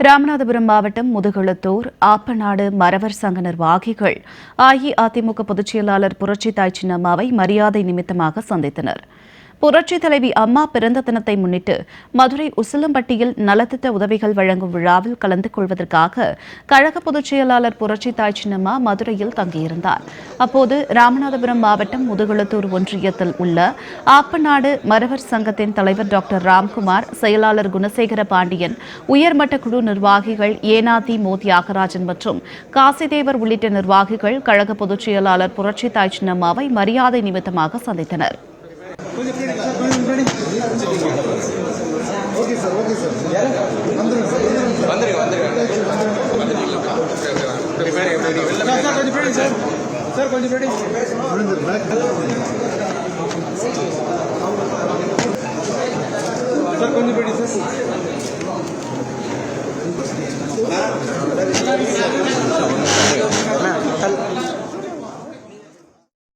ராமநாதபுரம் மாவட்டம் முதுகுளத்தூர் ஆப்பநாடு மறவர் சங்க நிர்வாகிகள் அஇஅதிமுக பொதுச் செயலாளர் புரட்சித்தாய் சின்னம்மாவை மரியாதை நிமித்தமாக சந்தித்தனர். புரட்சித் தலைவி அம்மா பிறந்த தினத்தை முன்னிட்டு மதுரை உசிலம்பட்டியில் நலத்திட்ட உதவிகள் வழங்கும் விழாவில் கலந்து கொள்வதற்காக கழக பொதுச் செயலாளர் புரட்சித்தாய் சின்னம்மா மதுரையில் தங்கியிருந்தார். அப்போது ராமநாதபுரம் மாவட்டம் முதுகுளத்தூர் ஒன்றியத்தில் உள்ள ஆப்பநாடு மறவர் சங்கத்தின் தலைவர் டாக்டர் ராம்குமார், செயலாளர் குணசேகர பாண்டியன், உயர்மட்ட குழு நிர்வாகிகள் ஏனாதி மோ தியாகராஜன் மற்றும் காசிதேவர் உள்ளிட்ட நிர்வாகிகள் கழக பொதுச் செயலாளர் புரட்சித்தாய் சின்னம்மாவை மரியாதை நிமித்தமாக சந்தித்தனர். கொஞ்சம்